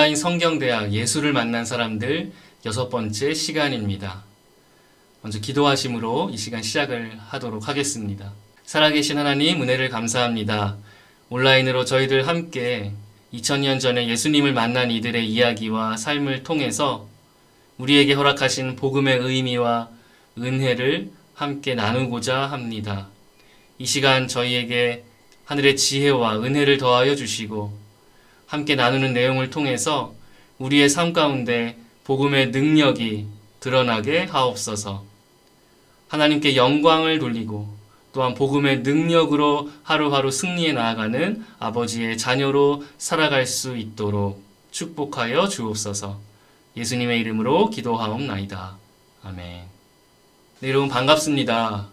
온라인 성경대학 예수를 만난 사람들 6번째 시간입니다. 먼저 기도하심으로 이 시간 시작을 하도록 하겠습니다. 살아계신 하나님, 은혜를 감사합니다. 온라인으로 저희들 함께 2000년 전에 예수님을 만난 이들의 이야기와 삶을 통해서 우리에게 허락하신 복음의 의미와 은혜를 함께 나누고자 합니다. 이 시간 저희에게 하늘의 지혜와 은혜를 더하여 주시고 함께 나누는 내용을 통해서 우리의 삶 가운데 복음의 능력이 드러나게 하옵소서. 하나님께 영광을 돌리고 또한 복음의 능력으로 하루하루 승리해 나아가는 아버지의 자녀로 살아갈 수 있도록 축복하여 주옵소서. 예수님의 이름으로 기도하옵나이다. 아멘. 네, 여러분 반갑습니다.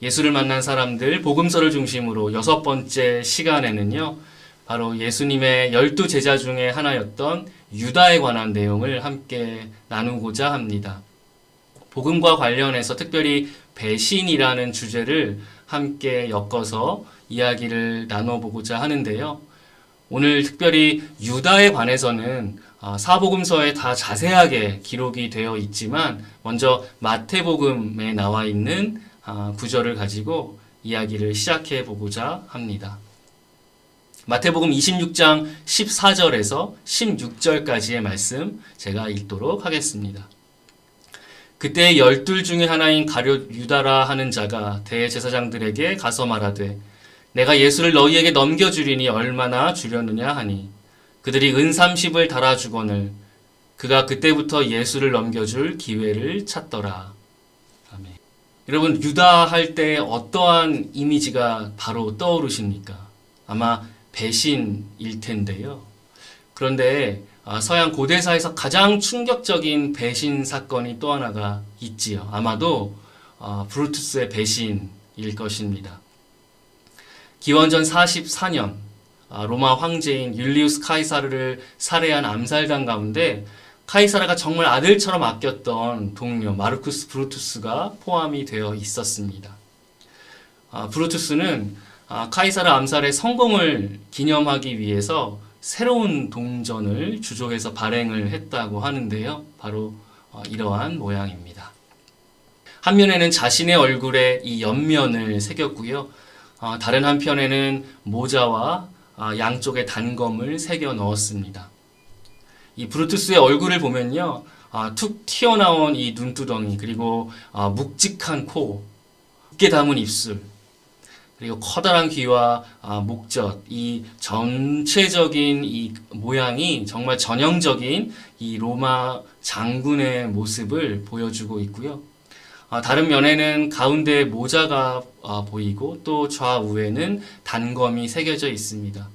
예수를 만난 사람들 복음서를 중심으로 6번째 시간에는요, 바로 예수님의 12제자 중에 하나였던 유다에 관한 내용을 함께 나누고자 합니다. 복음과 관련해서 특별히 배신이라는 주제를 함께 엮어서 이야기를 나눠보고자 하는데요. 오늘 특별히 유다에 관해서는 사복음서에 다 자세하게 기록이 되어 있지만 먼저 마태복음에 나와 있는 구절을 가지고 이야기를 시작해 보고자 합니다. 마태복음 26장 14절에서 16절까지의 말씀 제가 읽도록 하겠습니다. 그때 12 중에 하나인 가룟 유다라 하는 자가 대제사장들에게 가서 말하되 내가 예수를 너희에게 넘겨주리니 얼마나 주려느냐 하니 그들이 은 30을 달아주거늘 그가 그때부터 예수를 넘겨줄 기회를 찾더라. 아멘. 여러분, 유다 할 때 어떠한 이미지가 바로 떠오르십니까? 아마 배신일 텐데요. 그런데 서양 고대사에서 가장 충격적인 배신 사건이 또 하나가 있지요. 아마도 브루투스의 배신일 것입니다. 기원전 44년 로마 황제인 율리우스 카이사르를 살해한 암살단 가운데 카이사르가 정말 아들처럼 아꼈던 동료 마르쿠스 브루투스가 포함이 되어 있었습니다. 브루투스는 카이사르 암살의 성공을 기념하기 위해서 새로운 동전을 주조해서 발행을 했다고 하는데요. 바로 이러한 모양입니다. 한 면에는 자신의 얼굴에 이 옆면을 새겼고요. 다른 한편에는 모자와 양쪽에 단검을 새겨 넣었습니다. 이 브루투스의 얼굴을 보면요, 툭 튀어나온 이 눈두덩이, 그리고 묵직한 코, 깊게 담은 입술, 그리고 커다란 귀와 목젖, 이 전체적인 이 모양이 정말 전형적인 이 로마 장군의 모습을 보여주고 있고요. 다른 면에는 가운데 모자가 보이고 또 좌우에는 단검이 새겨져 있습니다.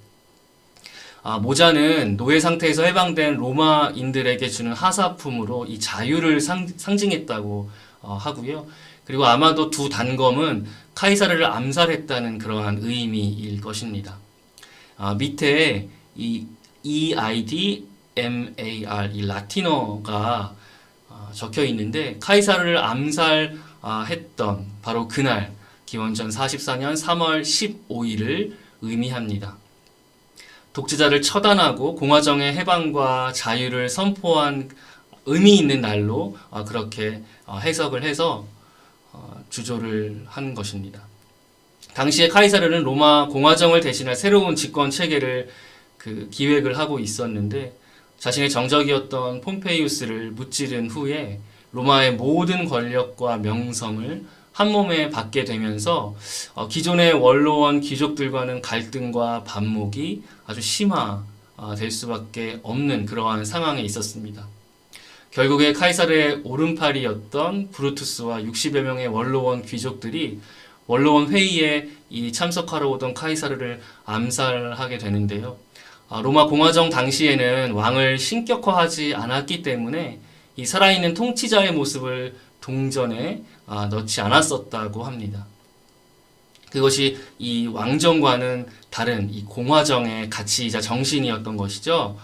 모자는 노예 상태에서 해방된 로마인들에게 주는 하사품으로 이 자유를 상징했다고 하고요. 그리고 아마도 두 단검은 카이사르를 암살했다는 그러한 의미일 것입니다. 밑에 이 EIDMAR, 이 라틴어가 적혀 있는데 카이사르를 암살했던 바로 그날 기원전 44년 3월 15일을 의미합니다. 독재자를 처단하고 공화정의 해방과 자유를 선포한 의미 있는 날로 그렇게 해석을 해서 주조를 한 것입니다. 당시에 카이사르는 로마 공화정을 대신할 새로운 집권 체계를 기획을 하고 있었는데 자신의 정적이었던 폼페이우스를 무찌른 후에 로마의 모든 권력과 명성을 한 몸에 받게 되면서 기존의 원로원 귀족들과는 갈등과 반목이 아주 심화될 수밖에 없는 그러한 상황에 있었습니다. 결국에 카이사르의 오른팔이었던 브루투스와 60여 명의 원로원 귀족들이 원로원 회의에 참석하러 오던 카이사르를 암살하게 되는데요. 로마 공화정 당시에는 왕을 신격화하지 않았기 때문에 이 살아있는 통치자의 모습을 동전에 넣지 않았었다고 합니다. 그것이 이 왕정과는 다른 이 공화정의 가치이자 정신이었던 것이죠.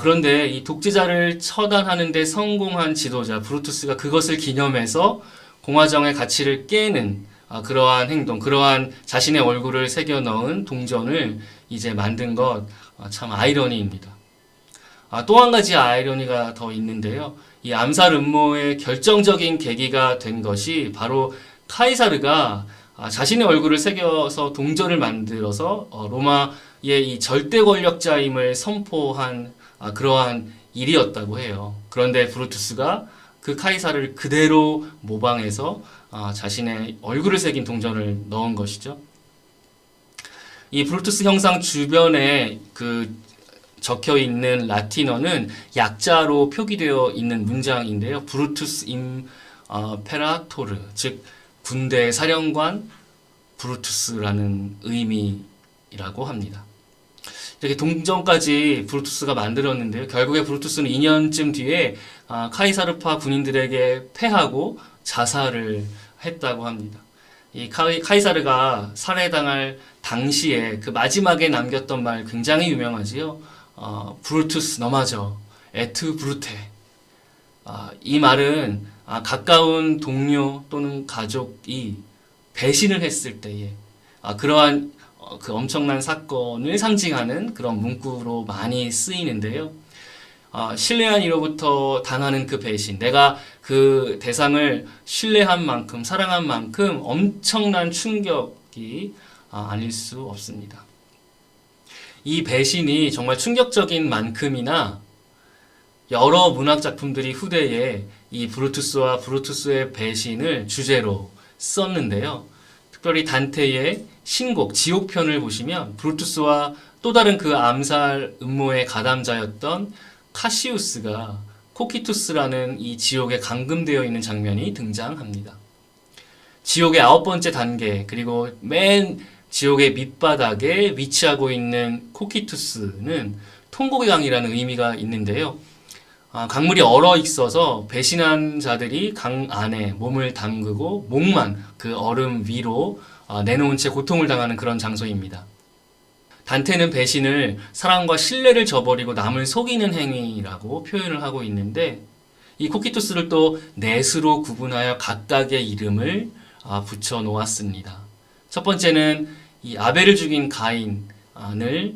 그런데 이 독재자를 처단하는 데 성공한 지도자 브루투스가 그것을 기념해서 공화정의 가치를 깨는 그러한 행동, 그러한 자신의 얼굴을 새겨 넣은 동전을 이제 만든 것 참 아이러니입니다. 또 한 가지 아이러니가 더 있는데요. 이 암살 음모의 결정적인 계기가 된 것이 바로 카이사르가 자신의 얼굴을 새겨서 동전을 만들어서 로마의 이 절대 권력자임을 선포한 그러한 일이었다고 해요. 그런데 브루투스가 그 카이사르를 그대로 모방해서 자신의 얼굴을 새긴 동전을 넣은 것이죠. 이 브루투스 형상 주변에 그 적혀 있는 라틴어는 약자로 표기되어 있는 문장인데요. 브루투스 임페라토르, 즉 군대 사령관 브루투스라는 의미라고 합니다. 이렇게 동전까지 브루투스가 만들었는데요. 결국에 브루투스는 2년쯤 뒤에 카이사르파 군인들에게 패하고 자살을 했다고 합니다. 이 카이사르가 살해당할 당시에 그 마지막에 남겼던 말 굉장히 유명하지요. 브루투스 너마저 에트 브루테. 이 말은 가까운 동료 또는 가족이 배신을 했을 때에 그러한 그 엄청난 사건을 상징하는 그런 문구로 많이 쓰이는데요. 신뢰한 이로부터 당하는 그 배신, 내가 그 대상을 신뢰한 만큼, 사랑한 만큼 엄청난 충격이 아닐 수 없습니다. 이 배신이 정말 충격적인 만큼이나 여러 문학 작품들이 후대에 이 브루투스와 브루투스의 배신을 주제로 썼는데요. 특별히 단테의 신곡 지옥편을 보시면 브루투스와 또 다른 그 암살 음모의 가담자였던 카시우스가 코키투스라는 이 지옥에 감금되어 있는 장면이 등장합니다. 지옥의 9번째 단계, 그리고 맨 지옥의 밑바닥에 위치하고 있는 코키투스는 통곡의 강이라는 의미가 있는데요. 강물이 얼어 있어서 배신한 자들이 강 안에 몸을 담그고 목만 그 얼음 위로 내놓은 채 고통을 당하는 그런 장소입니다. 단테는 배신을 사랑과 신뢰를 저버리고 남을 속이는 행위라고 표현을 하고 있는데, 이 코키투스를 또 넷으로 구분하여 각각의 이름을 붙여 놓았습니다. 첫 번째는 이 아벨을 죽인 가인을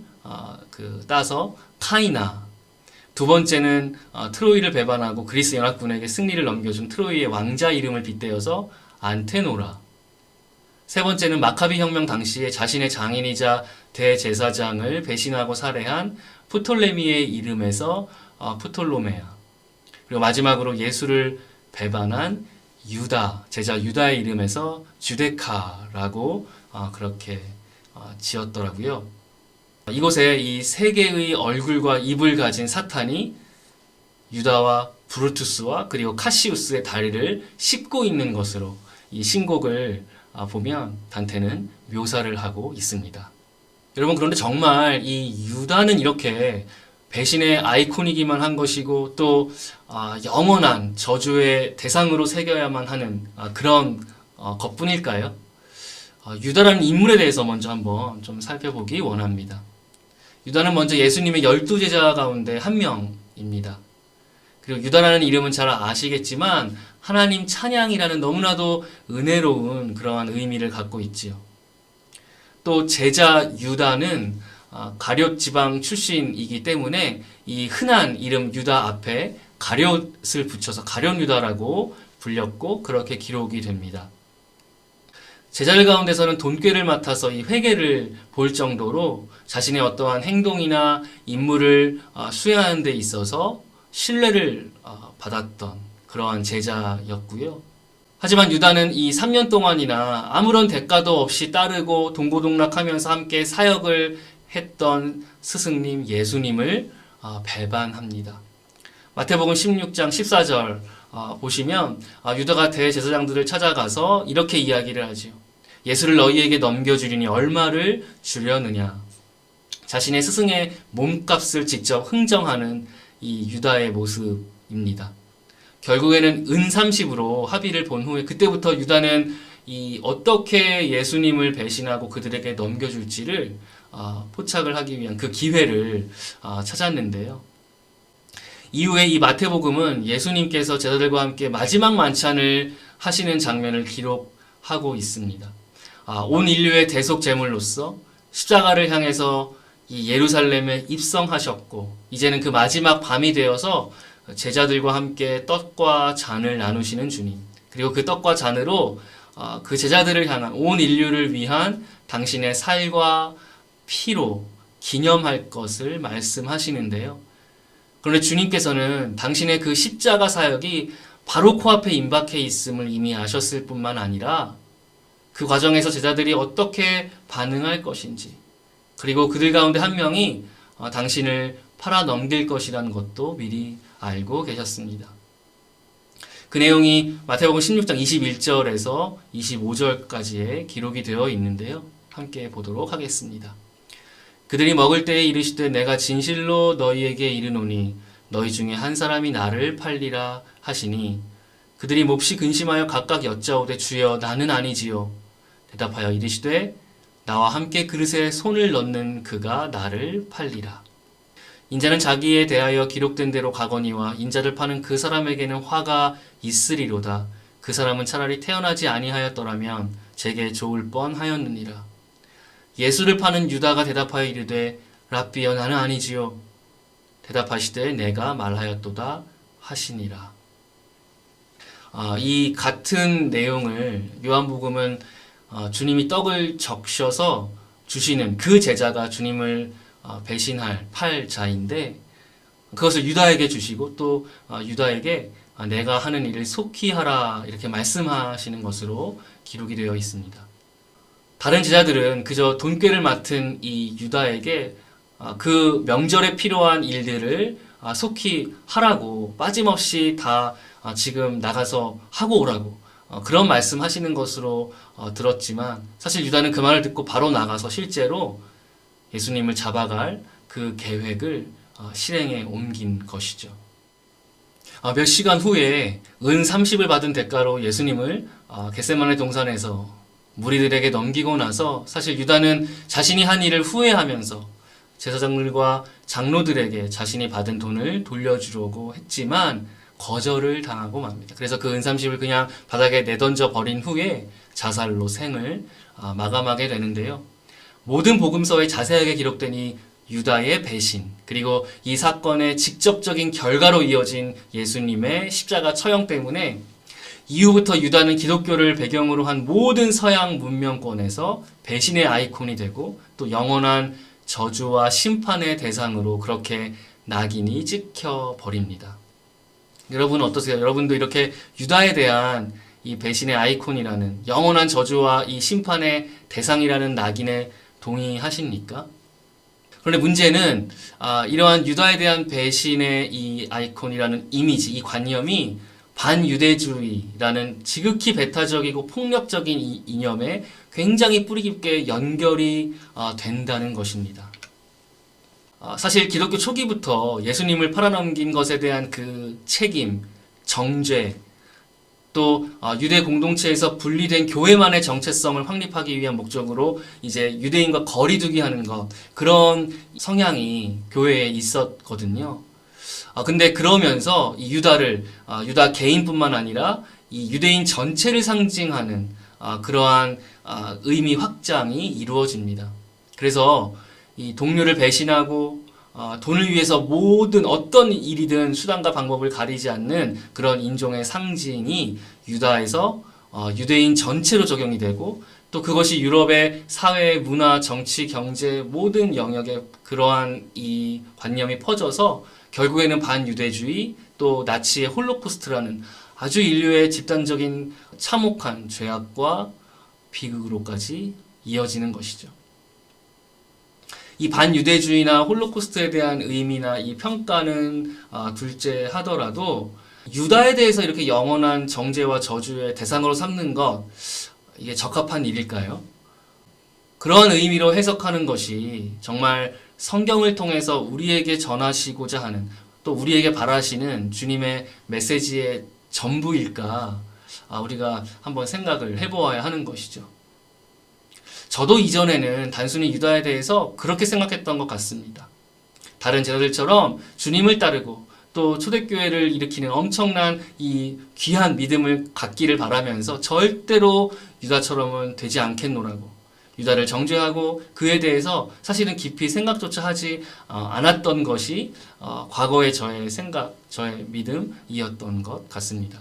따서 카이나, 두 번째는 트로이를 배반하고 그리스 연합군에게 승리를 넘겨준 트로이의 왕자 이름을 빗대어서 안테노라, 세 번째는 마카비 혁명 당시에 자신의 장인이자 대제사장을 배신하고 살해한 프톨레미의 이름에서 프톨로메아, 그리고 마지막으로 예수를 배반한 유다, 제자 유다의 이름에서 주데카라고 그렇게 지었더라고요. 이곳에 이 세 개의 얼굴과 입을 가진 사탄이 유다와 브루투스와 그리고 카시우스의 다리를 씹고 있는 것으로 이 신곡을 보면 단테는 묘사를 하고 있습니다. 여러분, 그런데 정말 이 유다는 이렇게 배신의 아이콘이기만 한 것이고 또 영원한 저주의 대상으로 새겨야만 하는 그런 것뿐일까요? 유다라는 인물에 대해서 먼저 한번 좀 살펴보기 원합니다. 유다는 먼저 예수님의 12제자 가운데 한 명입니다. 그리고 유다라는 이름은 잘 아시겠지만 하나님 찬양이라는 너무나도 은혜로운 그러한 의미를 갖고 있지요. 또 제자 유다는 가룟 지방 출신이기 때문에 이 흔한 이름 유다 앞에 가룟을 붙여서 가룟 유다라고 불렸고 그렇게 기록이 됩니다. 제자들 가운데서는 돈꾀를 맡아서 이 회개를 볼 정도로 자신의 어떠한 행동이나 임무를 수행하는 데 있어서 신뢰를 받았던 그러한 제자였고요. 하지만 유다는 이 3년 동안이나 아무런 대가도 없이 따르고 동고동락하면서 함께 사역을 했던 스승님 예수님을 배반합니다. 마태복음 16장 14절 보시면 유다가 대제사장들을 찾아가서 이렇게 이야기를 하지요. 예수를 너희에게 넘겨주리니 얼마를 주려느냐. 자신의 스승의 몸값을 직접 흥정하는 이 유다의 모습입니다. 결국에는 은 30으로 합의를 본 후에 그때부터 유다는 이 어떻게 예수님을 배신하고 그들에게 넘겨줄지를 포착을 하기 위한 그 기회를 찾았는데요. 이후에 이 마태복음은 예수님께서 제자들과 함께 마지막 만찬을 하시는 장면을 기록하고 있습니다. 온 인류의 대속 제물로서 십자가를 향해서 이 예루살렘에 입성하셨고 이제는 그 마지막 밤이 되어서 제자들과 함께 떡과 잔을 나누시는 주님. 그리고 그 떡과 잔으로 그 제자들을 향한 온 인류를 위한 당신의 살과 피로 기념할 것을 말씀하시는데요. 그런데 주님께서는 당신의 그 십자가 사역이 바로 코앞에 임박해 있음을 이미 아셨을 뿐만 아니라 그 과정에서 제자들이 어떻게 반응할 것인지, 그리고 그들 가운데 한 명이 당신을 팔아 넘길 것이라는 것도 미리 알고 계셨습니다. 그 내용이 마태복음 16장 21절에서 25절까지의 기록이 되어 있는데요. 함께 보도록 하겠습니다. 그들이 먹을 때에 이르시되 내가 진실로 너희에게 이르노니 너희 중에 한 사람이 나를 팔리라 하시니 그들이 몹시 근심하여 각각 여짜오되 주여 나는 아니지요. 대답하여 이르시되 나와 함께 그릇에 손을 넣는 그가 나를 팔리라. 인자는 자기에 대하여 기록된 대로 가거니와 인자를 파는 그 사람에게는 화가 있으리로다. 그 사람은 차라리 태어나지 아니하였더라면 제게 좋을 뻔하였느니라. 예수를 파는 유다가 대답하여 이르되 랍비여 나는 아니지요. 대답하시되 내가 말하였도다 하시니라. 이 같은 내용을 요한복음은 주님이 떡을 적셔서 주시는 그 제자가 주님을 배신할 팔자인데 그것을 유다에게 주시고 또 유다에게 내가 하는 일을 속히 하라 이렇게 말씀하시는 것으로 기록이 되어 있습니다. 다른 제자들은 그저 돈꾀를 맡은 이 유다에게 그 명절에 필요한 일들을 속히 하라고 빠짐없이 다 지금 나가서 하고 오라고 그런 말씀하시는 것으로 들었지만 사실 유다는 그 말을 듣고 바로 나가서 실제로 예수님을 잡아갈 그 계획을 실행에 옮긴 것이죠. 몇 시간 후에 은 30을 받은 대가로 예수님을 겟세마네 동산에서 무리들에게 넘기고 나서 사실 유다는 자신이 한 일을 후회하면서 제사장들과 장로들에게 자신이 받은 돈을 돌려주려고 했지만 거절을 당하고 맙니다. 그래서 그 은 30을 그냥 바닥에 내던져 버린 후에 자살로 생을 마감하게 되는데요. 모든 복음서에 자세하게 기록된 이 유다의 배신, 그리고 이 사건의 직접적인 결과로 이어진 예수님의 십자가 처형 때문에 이후부터 유다는 기독교를 배경으로 한 모든 서양 문명권에서 배신의 아이콘이 되고 또 영원한 저주와 심판의 대상으로 그렇게 낙인이 찍혀 버립니다. 여러분은 어떠세요? 여러분도 이렇게 유다에 대한 이 배신의 아이콘이라는 영원한 저주와 이 심판의 대상이라는 낙인에 동의하십니까? 그런데 문제는 이러한 유다에 대한 배신의 이 아이콘이라는 이미지, 이 관념이 반유대주의라는 지극히 배타적이고 폭력적인 이 이념에 굉장히 뿌리 깊게 연결이 된다는 것입니다. 사실 기독교 초기부터 예수님을 팔아넘긴 것에 대한 그 책임, 정죄, 또 유대 공동체에서 분리된 교회만의 정체성을 확립하기 위한 목적으로 이제 유대인과 거리두기 하는 것, 그런 성향이 교회에 있었거든요. 근데 그러면서 이 유다를 유다 개인뿐만 아니라 이 유대인 전체를 상징하는 그러한 의미 확장이 이루어집니다. 그래서 이 동료를 배신하고 돈을 위해서 모든 어떤 일이든 수단과 방법을 가리지 않는 그런 인종의 상징이 유다에서 유대인 전체로 적용이 되고 또 그것이 유럽의 사회, 문화, 정치, 경제 모든 영역에 그러한 이 관념이 퍼져서 결국에는 반유대주의 또 나치의 홀로코스트라는 아주 인류의 집단적인 참혹한 죄악과 비극으로까지 이어지는 것이죠. 이 반유대주의나 홀로코스트에 대한 의미나 이 평가는 둘째 하더라도 유다에 대해서 이렇게 영원한 정죄와 저주의 대상으로 삼는 것, 이게 적합한 일일까요? 그러한 의미로 해석하는 것이 정말 성경을 통해서 우리에게 전하시고자 하는 또 우리에게 바라시는 주님의 메시지의 전부일까? 우리가 한번 생각을 해보아야 하는 것이죠. 저도 이전에는 단순히 유다에 대해서 그렇게 생각했던 것 같습니다. 다른 제자들처럼 주님을 따르고 또 초대교회를 일으키는 엄청난 이 귀한 믿음을 갖기를 바라면서 절대로 유다처럼은 되지 않겠노라고, 유다를 정죄하고 그에 대해서 사실은 깊이 생각조차 하지 않았던 것이 과거의 저의 생각, 저의 믿음이었던 것 같습니다.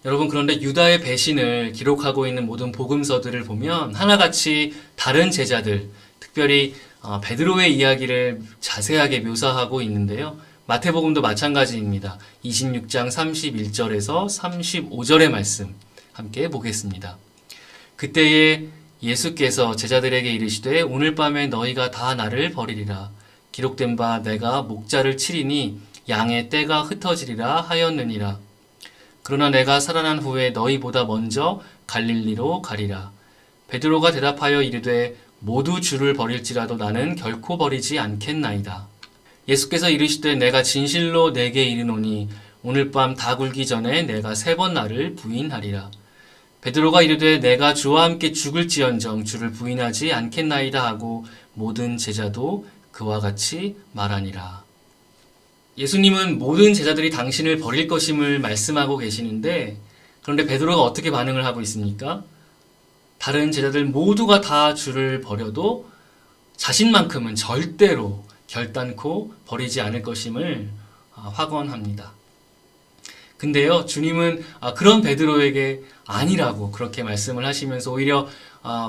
여러분, 그런데 유다의 배신을 기록하고 있는 모든 복음서들을 보면 하나같이 다른 제자들, 특별히 베드로의 이야기를 자세하게 묘사하고 있는데요. 마태복음도 마찬가지입니다. 26장 31절에서 35절의 말씀 함께 보겠습니다. 그때에 예수께서 제자들에게 이르시되 오늘 밤에 너희가 다 나를 버리리라. 기록된 바 내가 목자를 치리니 양의 떼가 흩어지리라 하였느니라. 그러나 내가 살아난 후에 너희보다 먼저 갈릴리로 가리라. 베드로가 대답하여 이르되 모두 주를 버릴지라도 나는 결코 버리지 않겠나이다. 예수께서 이르시되 내가 진실로 내게 이르노니 오늘 밤 다 굴기 전에 내가 3번 나를 부인하리라. 베드로가 이르되 내가 주와 함께 죽을지언정 주를 부인하지 않겠나이다 하고 모든 제자도 그와 같이 말하니라. 예수님은 모든 제자들이 당신을 버릴 것임을 말씀하고 계시는데, 그런데 베드로가 어떻게 반응을 하고 있습니까? 다른 제자들 모두가 다 주를 버려도 자신만큼은 절대로 결단코 버리지 않을 것임을 확언합니다. 근데요, 주님은 그런 베드로에게 아니라고 그렇게 말씀을 하시면서 오히려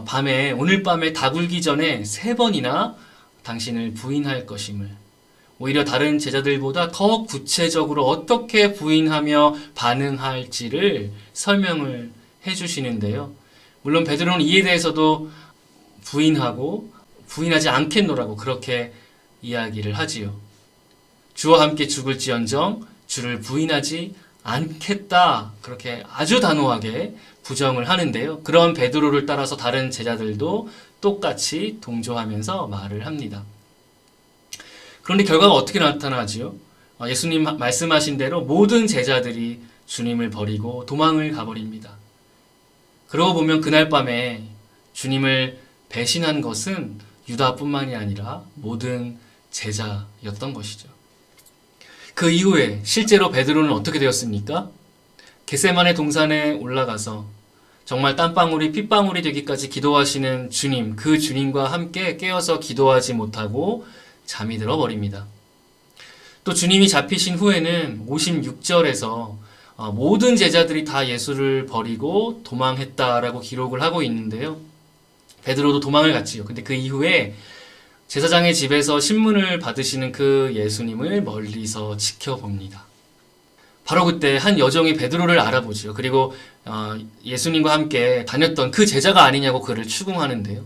밤에, 오늘 밤에 다 굴기 전에 3번이나 당신을 부인할 것임을, 오히려 다른 제자들보다 더 구체적으로 어떻게 부인하며 반응할지를 설명을 해주시는데요. 물론 베드로는 이에 대해서도 부인하지 않겠노라고 그렇게 이야기를 하지요. 주와 함께 죽을지언정 주를 부인하지 않겠다, 그렇게 아주 단호하게 부정을 하는데요. 그런 베드로를 따라서 다른 제자들도 똑같이 동조하면서 말을 합니다. 그런데 결과가 어떻게 나타나지요? 예수님 말씀하신 대로 모든 제자들이 주님을 버리고 도망을 가버립니다. 그러고 보면 그날 밤에 주님을 배신한 것은 유다뿐만이 아니라 모든 제자였던 것이죠. 그 이후에 실제로 베드로는 어떻게 되었습니까? 겟세마네 동산에 올라가서 정말 땀방울이 핏방울이 되기까지 기도하시는 주님, 그 주님과 함께 깨어서 기도하지 못하고 잠이 들어 버립니다. 또 주님이 잡히신 후에는 56절에서 모든 제자들이 다 예수를 버리고 도망했다라고 기록을 하고 있는데요. 베드로도 도망을 갔지요. 근데 그 이후에 제사장의 집에서 신문을 받으시는 그 예수님을 멀리서 지켜봅니다. 바로 그때 한 여종이 베드로를 알아보지요. 그리고 예수님과 함께 다녔던 그 제자가 아니냐고 그를 추궁하는데요.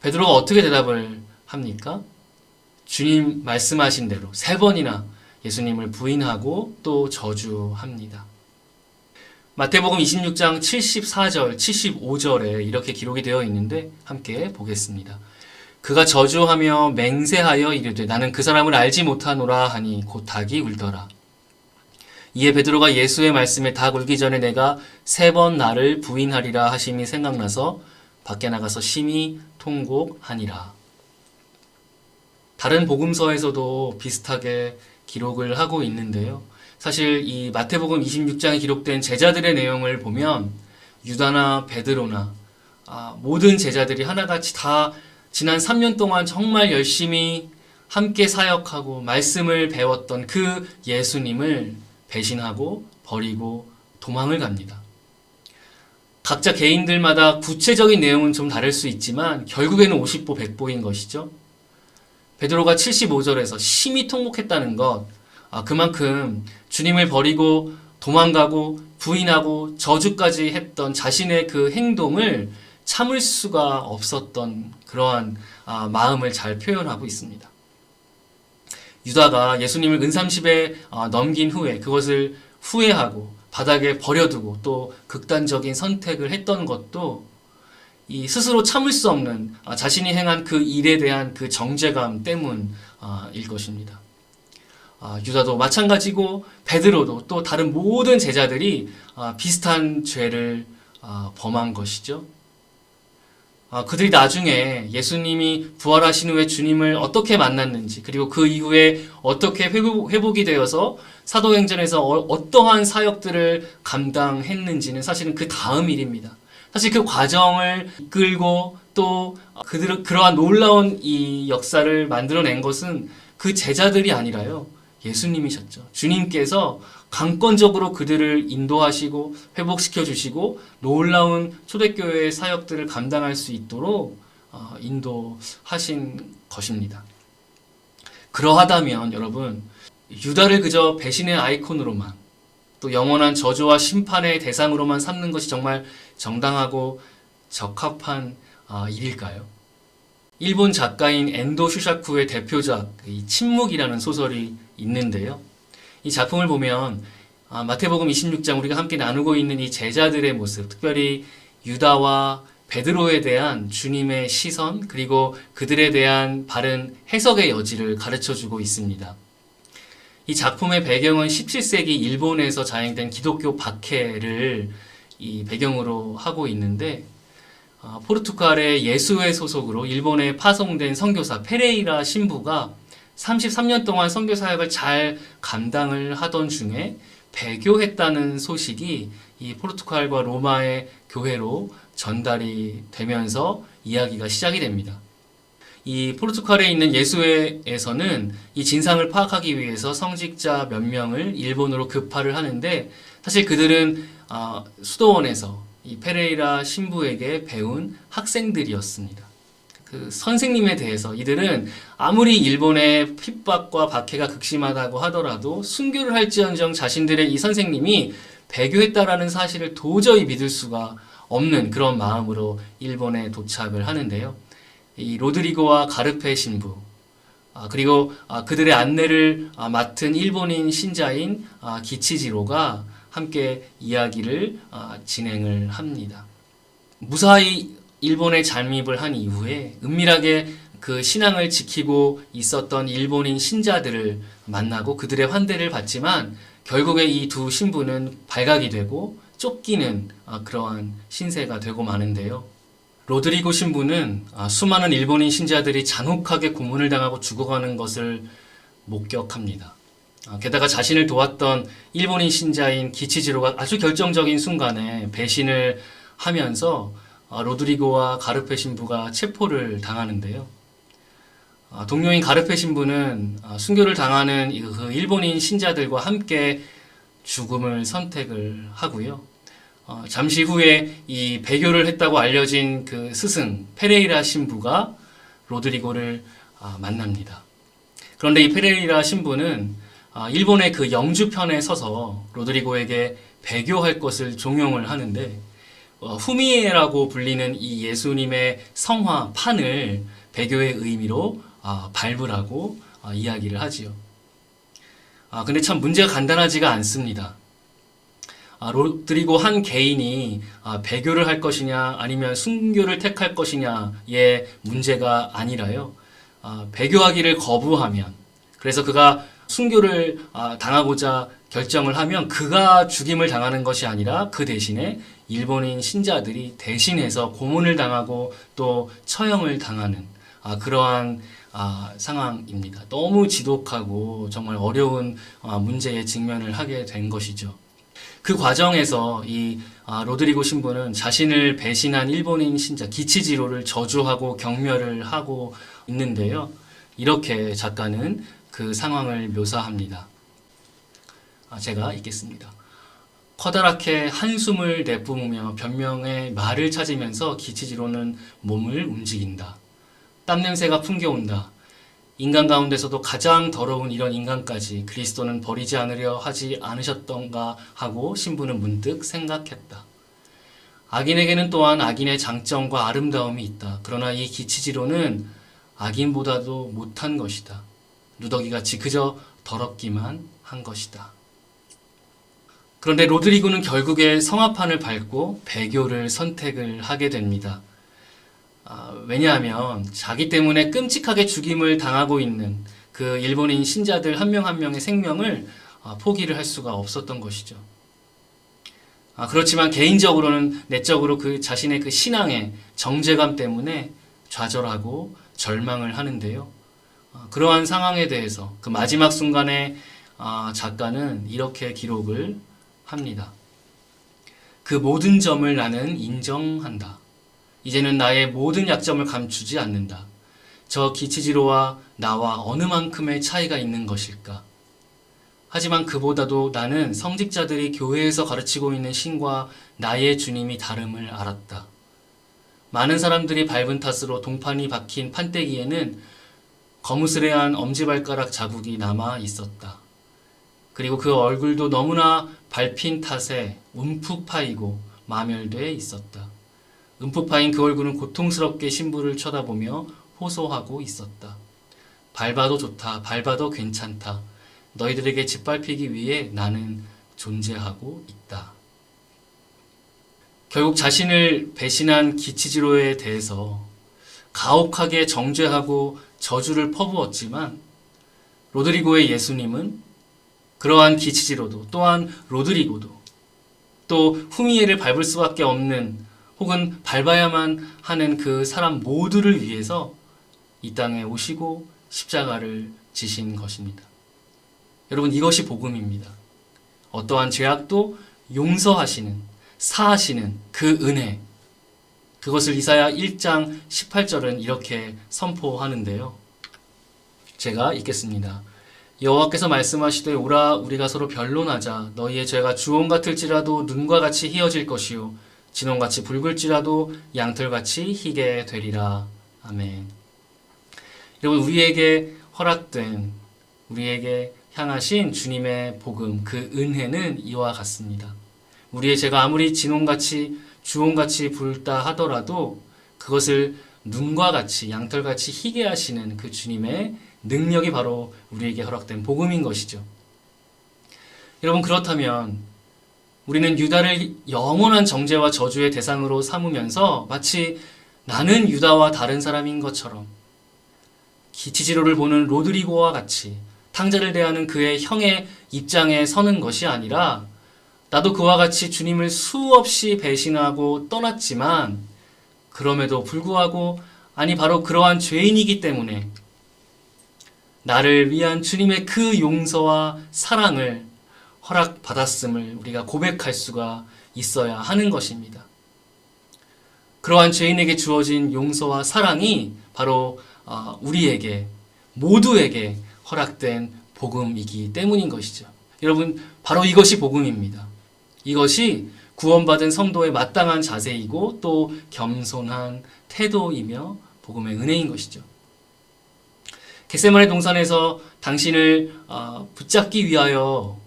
베드로가 어떻게 대답을 합니까? 주님 말씀하신 대로 3번이나 예수님을 부인하고 또 저주합니다. 마태복음 26장 74절, 75절에 이렇게 기록이 되어 있는데 함께 보겠습니다. 그가 저주하며 맹세하여 이르되 나는 그 사람을 알지 못하노라 하니 곧 닭이 울더라. 이에 베드로가 예수의 말씀에 닭 울기 전에 내가 3번 나를 부인하리라 하심이 생각나서 밖에 나가서 심히 통곡하니라. 다른 복음서에서도 비슷하게 기록을 하고 있는데요. 사실 이 마태복음 26장에 기록된 제자들의 내용을 보면 유다나 베드로나 모든 제자들이 하나같이 다 지난 3년 동안 정말 열심히 함께 사역하고 말씀을 배웠던 그 예수님을 배신하고 버리고 도망을 갑니다. 각자 개인들마다 구체적인 내용은 좀 다를 수 있지만 결국에는 50보 100보인 것이죠. 베드로가 75절에서 심히 통곡했다는 것, 그만큼 주님을 버리고 도망가고 부인하고 저주까지 했던 자신의 그 행동을 참을 수가 없었던 그러한 마음을 잘 표현하고 있습니다. 유다가 예수님을 은삼십에 넘긴 후에 그것을 후회하고 바닥에 버려두고 또 극단적인 선택을 했던 것도 이 스스로 참을 수 없는 자신이 행한 그 일에 대한 그 정죄감 때문일 것입니다. 유다도 마찬가지고 베드로도 또 다른 모든 제자들이 비슷한 죄를 범한 것이죠. 그들이 나중에 예수님이 부활하신 후에 주님을 어떻게 만났는지, 그리고 그 이후에 어떻게 회복이 되어서 사도행전에서 어떠한 사역들을 감당했는지는 사실은 그 다음 일입니다. 사실 그 과정을 이끌고 또 그러한 놀라운 이 역사를 만들어낸 것은 그 제자들이 아니라요. 예수님이셨죠. 주님께서 강권적으로 그들을 인도하시고 회복시켜 주시고 놀라운 초대교회의 사역들을 감당할 수 있도록 인도하신 것입니다. 그러하다면 여러분, 유다를 그저 배신의 아이콘으로만 또 영원한 저주와 심판의 대상으로만 삼는 것이 정말 정당하고 적합한 일일까요? 일본 작가인 엔도 슈샤쿠의 대표작 이 침묵이라는 소설이 있는데요. 이 작품을 보면 마태복음 26장 우리가 함께 나누고 있는 이 제자들의 모습, 특별히 유다와 베드로에 대한 주님의 시선, 그리고 그들에 대한 바른 해석의 여지를 가르쳐주고 있습니다. 이 작품의 배경은 17세기 일본에서 자행된 기독교 박해를 이 배경으로 하고 있는데, 포르투갈의 예수회 소속으로 일본에 파송된 선교사 페레이라 신부가 33년 동안 선교 사역을 잘 감당을 하던 중에 배교했다는 소식이 이 포르투갈과 로마의 교회로 전달이 되면서 이야기가 시작이 됩니다. 이 포르투갈에 있는 예수회에서는 이 진상을 파악하기 위해서 성직자 몇 명을 일본으로 급파를 하는데, 사실 그들은 수도원에서 이 페레이라 신부에게 배운 학생들이었습니다. 그 선생님에 대해서 이들은 아무리 일본의 핍박과 박해가 극심하다고 하더라도 순교를 할지언정 자신들의 이 선생님이 배교했다라는 사실을 도저히 믿을 수가 없는 그런 마음으로 일본에 도착을 하는데요. 이 로드리고와 가르페 신부, 그리고 그들의 안내를 맡은 일본인 신자인 기치지로가 함께 이야기를 진행을 합니다. 무사히 일본에 잠입을 한 이후에 은밀하게 그 신앙을 지키고 있었던 일본인 신자들을 만나고 그들의 환대를 받지만 결국에 이 두 신부는 발각이 되고 쫓기는 그러한 신세가 되고 마는데요. 로드리고 신부는 수많은 일본인 신자들이 잔혹하게 고문을 당하고 죽어가는 것을 목격합니다. 게다가 자신을 도왔던 일본인 신자인 기치지로가 아주 결정적인 순간에 배신을 하면서 로드리고와 가르페 신부가 체포를 당하는데요. 동료인 가르페 신부는 순교를 당하는 그 일본인 신자들과 함께 죽음을 선택을 하고요. 잠시 후에 이 배교를 했다고 알려진 그 스승 페레이라 신부가 로드리고를 만납니다. 그런데 이 페레이라 신부는 일본의 그 영주편에 서서 로드리고에게 배교할 것을 종용을 하는데, 후미에라고 불리는 이 예수님의 성화 판을 배교의 의미로 발부라고 이야기를 하지요. 근데 참 문제가 간단하지가 않습니다. 로드리고 한 개인이 배교를 할 것이냐 아니면 순교를 택할 것이냐의 문제가 아니라요. 배교하기를 거부하면, 그래서 그가 순교를 당하고자 결정을 하면 그가 죽임을 당하는 것이 아니라 그 대신에 일본인 신자들이 대신해서 고문을 당하고 또 처형을 당하는 그러한 상황입니다. 너무 지독하고 정말 어려운 문제에 직면을 하게 된 것이죠. 그 과정에서 이 로드리고 신부는 자신을 배신한 일본인 신자 기치지로를 저주하고 경멸을 하고 있는데요. 이렇게 작가는 그 상황을 묘사합니다. 제가 읽겠습니다. 커다랗게 한숨을 내뿜으며 변명의 말을 찾으면서 기치지로는 몸을 움직인다. 땀냄새가 풍겨온다. 인간 가운데서도 가장 더러운 이런 인간까지 그리스도는 버리지 않으려 하지 않으셨던가 하고 신부는 문득 생각했다. 악인에게는 또한 악인의 장점과 아름다움이 있다. 그러나 이 기치지로는 악인보다도 못한 것이다. 누더기같이 그저 더럽기만 한 것이다. 그런데 로드리고는 결국에 성화판을 밟고 배교를 선택을 하게 됩니다. 왜냐하면 자기 때문에 끔찍하게 죽임을 당하고 있는 그 일본인 신자들 한 명 한 명의 생명을 포기를 할 수가 없었던 것이죠. 그렇지만 개인적으로는 내적으로 그 자신의 그 신앙의 정제감 때문에 좌절하고 절망을 하는데요. 그러한 상황에 대해서 그 마지막 순간에 작가는 이렇게 기록을 합니다. 그 모든 점을 나는 인정한다. 이제는 나의 모든 약점을 감추지 않는다. 저 기치지로와 나와 어느 만큼의 차이가 있는 것일까? 하지만 그보다도 나는 성직자들이 교회에서 가르치고 있는 신과 나의 주님이 다름을 알았다. 많은 사람들이 밟은 탓으로 동판이 박힌 판때기에는 거무스레한 엄지발가락 자국이 남아 있었다. 그리고 그 얼굴도 너무나 밟힌 탓에 움푹 파이고 마멸돼 있었다. 움푹 파인 그 얼굴은 고통스럽게 신부를 쳐다보며 호소하고 있었다. 밟아도 좋다. 밟아도 괜찮다. 너희들에게 짓밟히기 위해 나는 존재하고 있다. 결국 자신을 배신한 기치지로에 대해서 가혹하게 정죄하고 저주를 퍼부었지만 로드리고의 예수님은 그러한 기치지로도 또한 로드리고도 또 후미에를 밟을 수밖에 없는 혹은 밟아야만 하는 그 사람 모두를 위해서 이 땅에 오시고 십자가를 지신 것입니다. 여러분, 이것이 복음입니다. 어떠한 죄악도 용서하시는, 사하시는 그 은혜, 그것을 이사야 1장 18절은 이렇게 선포하는데요. 제가 읽겠습니다. 여호와께서 말씀하시되 오라 우리가 서로 변론하자. 너희의 죄가 주홍 같을지라도 눈과 같이 희어질 것이요 진홍같이 붉을지라도 양털같이 희게 되리라. 아멘. 여러분, 우리에게 허락된, 우리에게 향하신 주님의 복음, 그 은혜는 이와 같습니다. 우리의 죄가 아무리 진홍같이 주홍같이 붉다 하더라도 그것을 눈과 같이 양털같이 희게 하시는 그 주님의 능력이 바로 우리에게 허락된 복음인 것이죠. 여러분, 그렇다면 우리는 유다를 영원한 정죄와 저주의 대상으로 삼으면서 마치 나는 유다와 다른 사람인 것처럼 기치지로를 보는 로드리고와 같이 탕자를 대하는 그의 형의 입장에 서는 것이 아니라 나도 그와 같이 주님을 수없이 배신하고 떠났지만 그럼에도 불구하고 바로 그러한 죄인이기 때문에 나를 위한 주님의 그 용서와 사랑을 허락받았음을 우리가 고백할 수가 있어야 하는 것입니다. 그러한 죄인에게 주어진 용서와 사랑이 바로 우리에게 모두에게 허락된 복음이기 때문인 것이죠. 여러분, 바로 이것이 복음입니다. 이것이 구원받은 성도의 마땅한 자세이고 또 겸손한 태도이며 복음의 은혜인 것이죠. 겟세마네 동산에서 당신을 붙잡기 위하여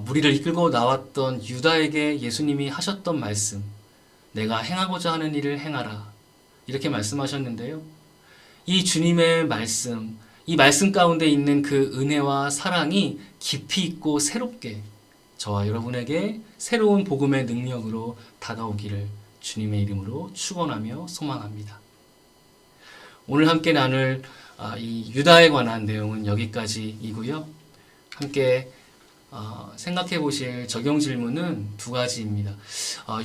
무리를 이끌고 나왔던 유다에게 예수님이 하셨던 말씀, 내가 행하고자 하는 일을 행하라, 이렇게 말씀하셨는데요. 이 주님의 말씀, 이 말씀 가운데 있는 그 은혜와 사랑이 깊이 있고 새롭게 저와 여러분에게 새로운 복음의 능력으로 다가오기를 주님의 이름으로 축원하며 소망합니다. 오늘 함께 나눌 이 유다에 관한 내용은 여기까지이고요. 함께 생각해 보실 적용 질문은 두 가지입니다.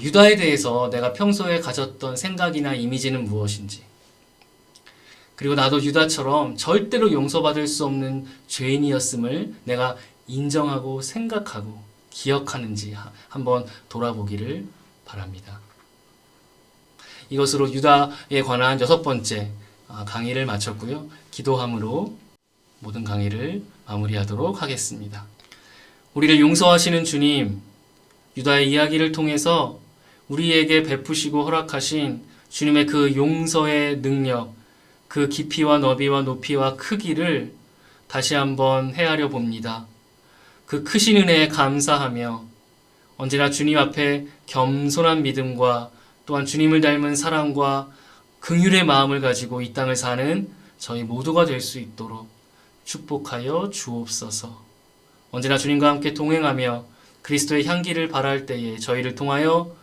유다에 대해서 내가 평소에 가졌던 생각이나 이미지는 무엇인지, 그리고 나도 유다처럼 절대로 용서받을 수 없는 죄인이었음을 내가 인정하고 생각하고 기억하는지 한번 돌아보기를 바랍니다. 이것으로 유다에 관한 6번째 강의를 마쳤고요. 기도함으로 모든 강의를 마무리하도록 하겠습니다. 우리를 용서하시는 주님, 유다의 이야기를 통해서 우리에게 베푸시고 허락하신 주님의 그 용서의 능력, 그 깊이와 너비와 높이와 크기를 다시 한번 헤아려 봅니다. 그 크신 은혜에 감사하며 언제나 주님 앞에 겸손한 믿음과 또한 주님을 닮은 사랑과 긍휼의 마음을 가지고 이 땅을 사는 저희 모두가 될 수 있도록 축복하여 주옵소서. 언제나 주님과 함께 동행하며 그리스도의 향기를 발할 때에 저희를 통하여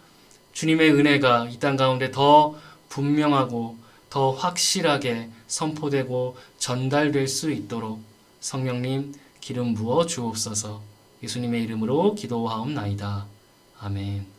주님의 은혜가 이 땅 가운데 더 분명하고 더 확실하게 선포되고 전달될 수 있도록 성령님 기름 부어 주옵소서. 예수님의 이름으로 기도하옵나이다. 아멘.